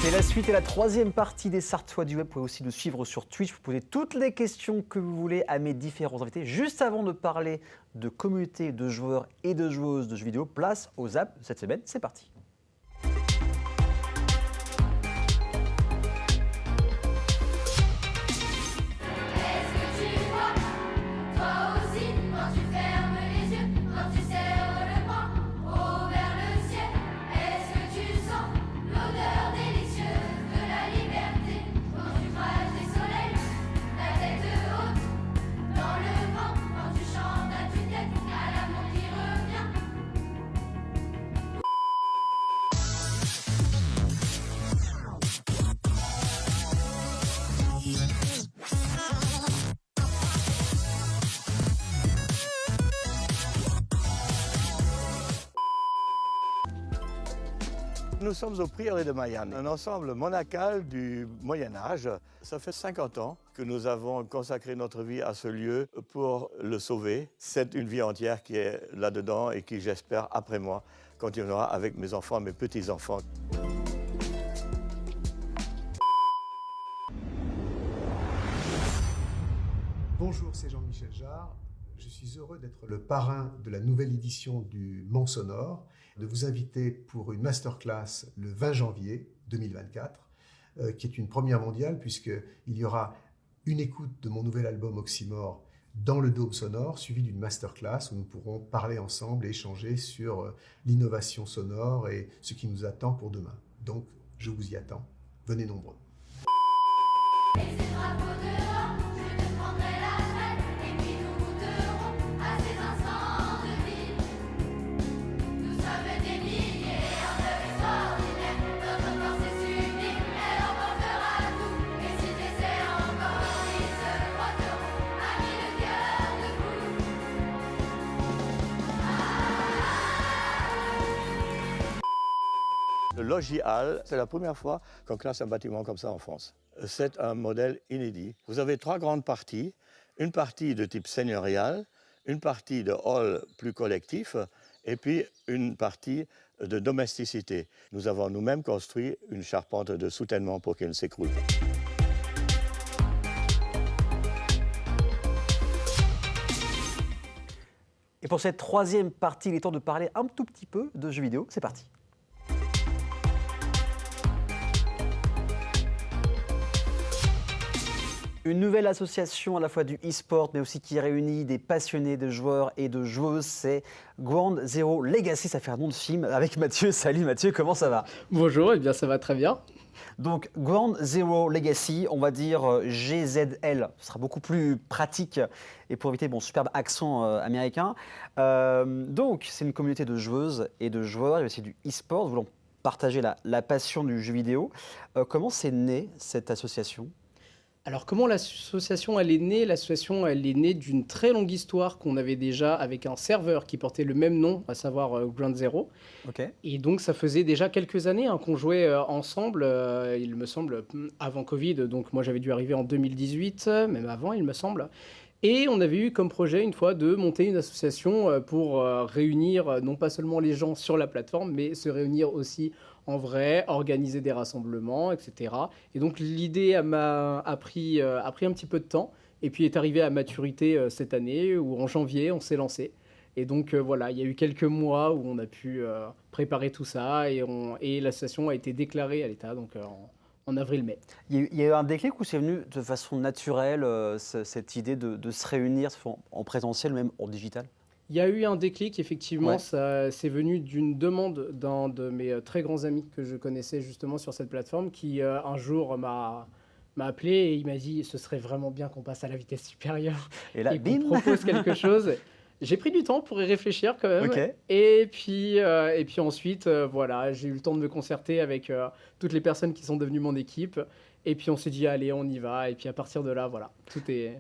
C'est la suite et la troisième partie des Sartois du Web. Vous pouvez aussi nous suivre sur Twitch. Vous posez toutes les questions que vous voulez à mes différents invités. Juste avant de parler de communauté de joueurs et de joueuses de jeux vidéo, place aux Zap de cette semaine. C'est parti. Nous sommes au prieuré de Mayenne, un ensemble monacal du Moyen-Âge. Ça fait 50 ans que nous avons consacré notre vie à ce lieu pour le sauver. C'est une vie entière qui est là-dedans et qui, j'espère, après moi, continuera avec mes enfants, mes petits-enfants. Bonjour, c'est Jean-Michel Jarre. Je suis heureux d'être le parrain de la nouvelle édition du Mans Sonore, de vous inviter pour une masterclass le 20 janvier 2024, qui est une première mondiale puisqu'il y aura une écoute de mon nouvel album Oxymore dans le Dôme Sonore, suivi d'une masterclass où nous pourrons parler ensemble et échanger sur l'innovation sonore et ce qui nous attend pour demain. Donc, je vous y attends. Venez nombreux. Le Logis Hall, c'est la première fois qu'on classe un bâtiment comme ça en France. C'est un modèle inédit. Vous avez 3 grandes parties. Une partie de type seigneurial, une partie de hall plus collectif et puis une partie de domesticité. Nous avons nous-mêmes construit une charpente de soutènement pour qu'elle ne s'écroule pas. Et pour cette troisième partie, il est temps de parler un tout petit peu de jeux vidéo. C'est parti. Une nouvelle association à la fois du e-sport, mais aussi qui réunit des passionnés de joueurs et de joueuses, c'est Ground Zero Legacy. Ça fait un nom de film avec Mathieu. Salut Mathieu, comment ça va? Bonjour, eh bien ça va très bien. Donc Ground Zero Legacy, on va dire GZL, ce sera beaucoup plus pratique et pour éviter mon superbe accent américain. Donc c'est une communauté de joueuses et de joueurs, il y a aussi du e-sport, voulant partager la passion du jeu vidéo. Comment c'est né cette association ? Alors comment l'association elle est née? L'association elle est née d'une très longue histoire qu'on avait déjà avec un serveur qui portait le même nom, à savoir Ground Zero. Ok. Et donc ça faisait déjà quelques années qu'on jouait ensemble, il me semble, avant Covid. Donc moi j'avais dû arriver en 2018, même avant il me semble. Et on avait eu comme projet une fois de monter une association pour réunir non pas seulement les gens sur la plateforme, mais se réunir aussi en vrai, organiser des rassemblements, etc. Et donc l'idée a pris un petit peu de temps et puis est arrivée à maturité cette année où en janvier on s'est lancé. Et donc voilà, il y a eu quelques mois où on a pu préparer tout ça et l'association a été déclarée à l'État donc en avril-mai. Il y a eu un déclic ou c'est venu de façon naturelle cette idée de se réunir en présentiel, même en digital ? Il y a eu un déclic, effectivement, Ouais. c'est venu d'une demande d'un de mes très grands amis que je connaissais justement sur cette plateforme qui un jour m'a appelé et il m'a dit ce serait vraiment bien qu'on passe à la vitesse supérieure Et là, et qu'on bim propose quelque chose. J'ai pris du temps pour y réfléchir quand même. Ok. Et puis ensuite, voilà, j'ai eu le temps de me concerter avec toutes les personnes qui sont devenues mon équipe. Et puis on s'est dit allez, on y va. Et puis à partir de là, voilà, tout est...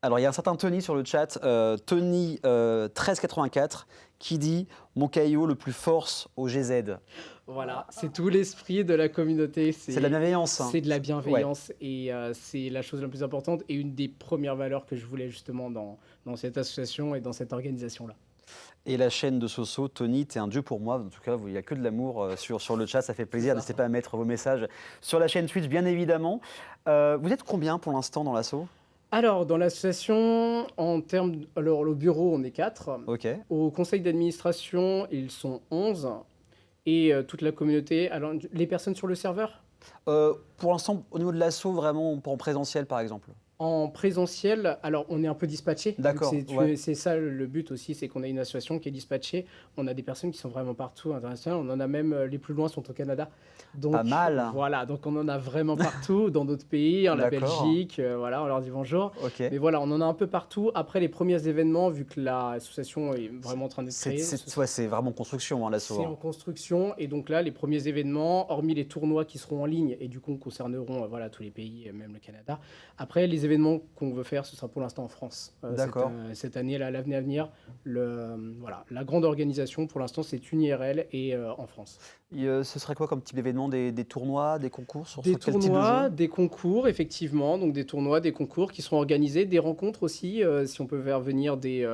Alors, il y a un certain Tony sur le chat, Tony 1384, qui dit « Mon caillou le plus force au GZ ». Voilà, c'est tout l'esprit de la communauté. C'est de la bienveillance. Hein. C'est de la bienveillance et c'est la chose la plus importante et une des premières valeurs que je voulais justement dans cette association et dans cette organisation-là. Et la chaîne de Soso, Tony, t'es un dieu pour moi. En tout cas, il n'y a que de l'amour sur le chat, ça fait plaisir. N'hésitez pas à mettre vos messages sur la chaîne Twitch, bien évidemment. Vous êtes combien pour l'instant dans l'asso? Alors, dans l'association, en termes. Alors, au bureau, on est 4. Ok. Au conseil d'administration, ils sont 11. Et toute la communauté. Alors, les personnes sur le serveur? Pour l'instant, au niveau de l'asso, vraiment en présentiel, par exemple. En présentiel, alors on est un peu dispatché. D'accord, ouais. C'est ça le but aussi, c'est qu'on a une association qui est dispatchée. On a des personnes qui sont vraiment partout internationales. On en a même les plus loin sont au Canada. Donc, Pas mal. Voilà, donc on en a vraiment partout dans d'autres pays, la D'accord. Belgique, voilà, on leur dit bonjour. Ok. Mais voilà, on en a un peu partout. Après les premiers événements, vu que l'association est vraiment en train d'être créée, C'est vraiment en construction, hein, l'asso. c'est en construction. Et donc là, les premiers événements, hormis les tournois qui seront en ligne et du coup concerneront voilà, tous les pays, même le Canada. Après, les événements qu'on veut faire, ce sera pour l'instant en France. D'accord. Cette année, là, l'année à venir, voilà, la grande organisation, pour l'instant, c'est une IRL et en France. Ce serait quoi comme type d'événement? Des tournois, des concours sur Des quel type de tournois, jeu? des concours, effectivement. Donc des tournois, des concours qui seront organisés, des rencontres aussi, si on peut faire venir des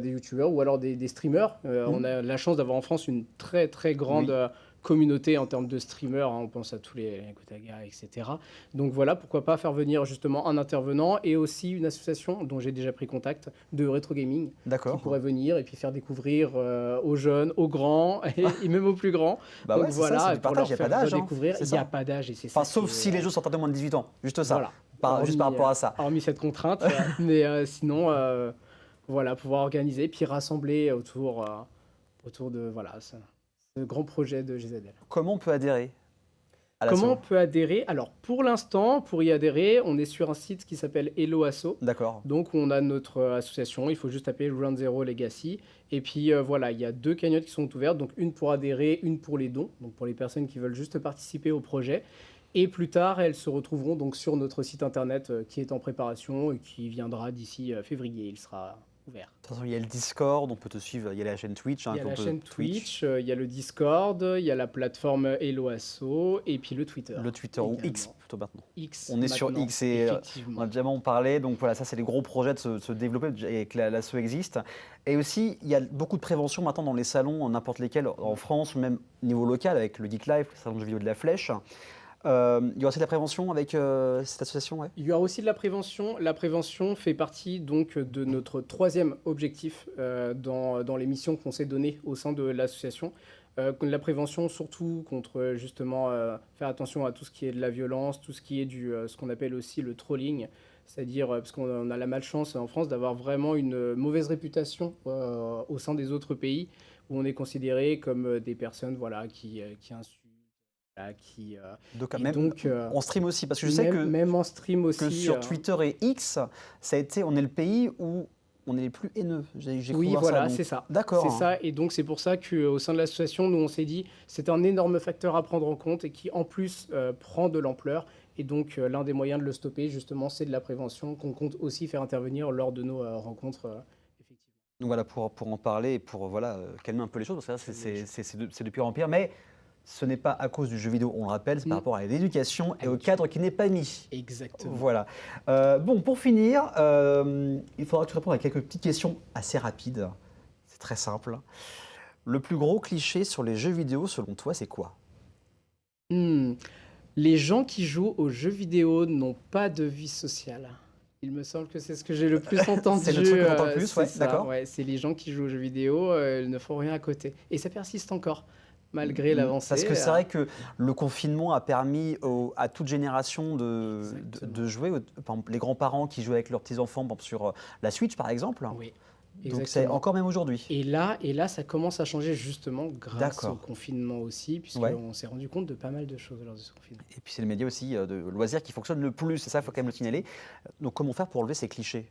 youtubeurs ou alors des streamers. On a la chance d'avoir en France une très très grande Oui. communauté en termes de streamers, hein. On pense à tous les Gotaga, etc. Donc voilà, pourquoi pas faire venir justement un intervenant et aussi une association dont j'ai déjà pris contact de rétro gaming qui D'accord. pourrait venir et puis faire découvrir aux jeunes, aux grands et même aux plus grands. Bah Donc ouais, c'est voilà, ça, c'est du pour partage, leur il n'y a pas faire d'âge. hein. redécouvrir. C'est Il n'y a ça. pas d'âge et c'est Enfin, ça. sauf qui est, si les jeux sont à moins de 18 ans, juste ça. voilà. Juste par rapport à ça. Hormis cette contrainte, mais sinon, voilà, pouvoir organiser, puis rassembler autour de voilà, ce grand projet de GZL. Comment on peut adhérer à l'asso? Comment on peut adhérer? Alors, pour l'instant, pour y adhérer, on est sur un site qui s'appelle Hello Asso. D'accord. Donc, on a notre association, il faut juste taper Ground Zero Legacy. Et puis, voilà, il y a 2 cagnottes qui sont ouvertes, donc une pour adhérer, une pour les dons, donc pour les personnes qui veulent juste participer au projet. Et plus tard, elles se retrouveront donc sur notre site internet qui est en préparation et qui viendra d'ici février. Il sera ouvert. De toute façon, il y a le Discord, on peut te suivre, il y a la chaîne Twitch. Il y a qu'on la peut- chaîne Twitch, il y a le Discord, il y a la plateforme Hello Asso et puis le Twitter. Le Twitter ou également. X plutôt maintenant. X. On est sur maintenant, X et on effectivement. a déjà parlé, donc voilà, ça c'est les gros projets de se développer et que l'asso existe. Et aussi, il y a beaucoup de prévention maintenant dans les salons, n'importe lesquels, en France, même au niveau local, avec le Geek Life, le salon de jeux vidéo de la Flèche. Il y aura aussi de la prévention avec cette association, ouais. Il y aura aussi de la prévention. La prévention fait partie donc de notre 3e objectif dans les missions qu'on s'est données au sein de l'association. La prévention surtout contre justement faire attention à tout ce qui est de la violence, tout ce qui est ce qu'on appelle aussi le trolling. C'est-à-dire, parce qu'on a la malchance en France d'avoir vraiment une mauvaise réputation au sein des autres pays où on est considéré comme des personnes voilà, qui insultent. Donc, Et même, donc, on stream aussi, parce que je sais même en stream aussi. que sur Twitter et X, on est le pays où on est les plus haineux. J'ai Oui, cru voir voilà, donc- c'est ça. D'accord. C'est ça, et donc c'est pour ça qu'au sein de l'association, nous on s'est dit c'est un énorme facteur à prendre en compte et qui en plus prend de l'ampleur. Et donc l'un des moyens de le stopper, justement, c'est de la prévention qu'on compte aussi faire intervenir lors de nos rencontres. Effectivement. Donc voilà, pour en parler et pour calmer un peu les choses, parce que ça, c'est de pire en pire. Mais ce n'est pas à cause du jeu vidéo, on le rappelle, c'est par rapport à l'éducation et au cadre qui n'est pas mis. Exactement. Voilà. Bon, pour finir, il faudra que tu répondes à quelques petites questions assez rapides. C'est très simple. Le plus gros cliché sur les jeux vidéo, selon toi, c'est quoi? Les gens qui jouent aux jeux vidéo n'ont pas de vie sociale. Il me semble que c'est ce que j'ai le plus entendu. C'est le truc qu'on entend le plus, c'est ouais, ça, d'accord. ouais, c'est les gens qui jouent aux jeux vidéo, ils ne font rien à côté. Et ça persiste encore, malgré l'avancée. Parce que c'est vrai que le confinement a permis à toute génération de jouer. Par exemple, les grands-parents qui jouent avec leurs petits-enfants sur la Switch, par exemple. Oui, Donc c'est exactement. encore même aujourd'hui. Et là, ça commence à changer justement grâce D'accord. au confinement aussi, puisqu'on Ouais. s'est rendu compte de pas mal de choses lors de ce confinement. Et puis c'est le média aussi de loisirs qui fonctionne le plus, c'est ça, il faut quand même le signaler. Donc comment faire pour enlever ces clichés?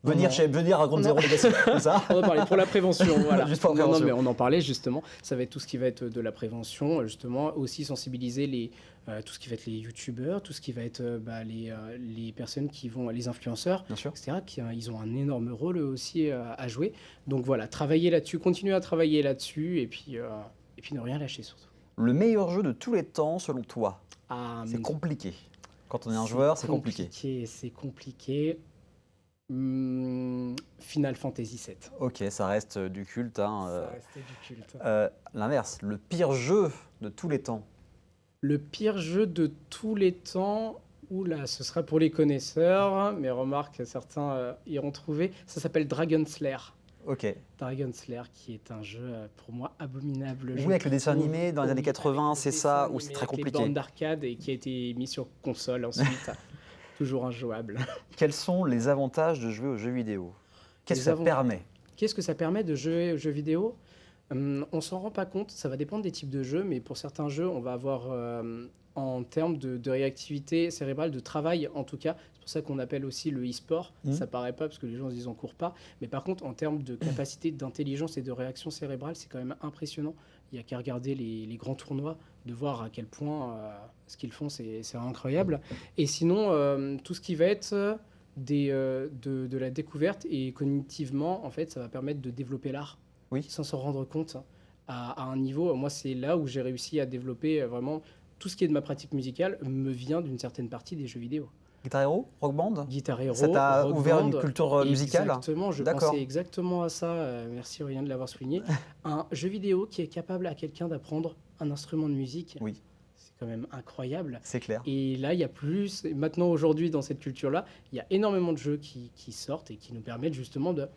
Venir à Ground Zero Legacy, c'est ça? On en parlait pour la prévention, voilà. Juste pour la Non, prévention. mais on en parlait justement. Ça va être tout ce qui va être de la prévention, justement, aussi sensibiliser tout ce qui va être les youtubeurs, tout ce qui va être les personnes qui vont, les influenceurs, Bien sûr. etc. Ils ont un énorme rôle eux aussi à jouer. Donc voilà, travailler là-dessus, continuer à travailler là-dessus, et puis ne rien lâcher surtout. Le meilleur jeu de tous les temps, selon toi? Ah, C'est compliqué. Quand on est un joueur, c'est compliqué. C'est compliqué. Final Fantasy VII. Ok, ça reste du culte. Hein, Ça restait du culte. L'inverse, le pire jeu de tous les temps. Le pire jeu de tous les temps, oula, ce sera pour les connaisseurs, mais remarque, certains iront trouver. Ça s'appelle Dragon Slayer. Ok. Dragon Slayer, qui est un jeu pour moi abominable. Oui, avec le dessin animé dans les années 80, c'est ça, où c'est très Les compliqué. bornes d'arcade et qui a été mis sur console ensuite. Toujours injouable. Quels sont les avantages de jouer aux jeux vidéo? Qu'est-ce que Les ça permet? Qu'est-ce que ça permet de jouer aux jeux vidéo? On s'en rend pas compte, ça va dépendre des types de jeux, mais pour certains jeux, on va avoir en termes de réactivité cérébrale, de travail en tout cas, c'est pour ça qu'on appelle aussi le e-sport. Ça paraît pas parce que les gens se disent on court pas, mais par contre en termes de capacité d'intelligence et de réaction cérébrale, c'est quand même impressionnant. Il y a qu'à regarder les grands tournois, de voir à quel point ce qu'ils font, c'est incroyable. Et sinon, tout ce qui va être de la découverte et cognitivement, en fait, ça va permettre de développer l'art. Oui. Sans s'en rendre compte à un niveau. Moi, c'est là où j'ai réussi à développer vraiment tout ce qui est de ma pratique musicale me vient d'une certaine partie des jeux vidéo. Guitar Hero, Rock Band? Guitar Hero, Ça t'a Rock ouvert Band, une culture musicale? Exactement, je D'accord. pensais exactement à ça. Merci Aurélien de l'avoir souligné. Un jeu vidéo qui est capable à quelqu'un d'apprendre un instrument de musique. Oui. C'est quand même incroyable. C'est clair. Et là, il y a plus. Maintenant, aujourd'hui, dans cette culture-là, il y a énormément de jeux qui sortent et qui nous permettent justement de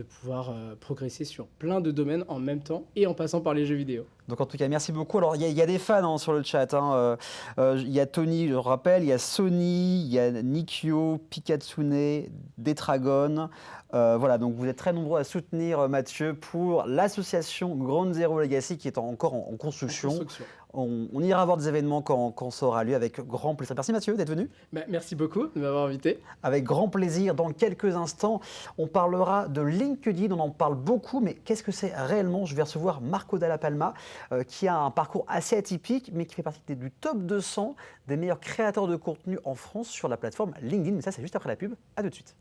pouvoir progresser sur plein de domaines en même temps et en passant par les jeux vidéo. Donc en tout cas, merci beaucoup. Alors il y a des fans sur le chat. Il y a Tony, je le rappelle, il y a Sony, il y a Nikio, Pikatsune, Detragon. Voilà, donc vous êtes très nombreux à soutenir Mathieu pour l'association Ground Zero Legacy qui est encore en construction. On ira voir des événements quand ça aura lieu avec grand plaisir. Merci Mathieu d'être venu. Merci beaucoup de m'avoir invité. Avec grand plaisir. Dans quelques instants, on parlera de LinkedIn. On en parle beaucoup, mais qu'est-ce que c'est réellement? Je vais recevoir Marco Dalla Palma, qui a un parcours assez atypique, mais qui fait partie du top 200 des meilleurs créateurs de contenu en France sur la plateforme LinkedIn. Mais ça, c'est juste après la pub. À tout de suite.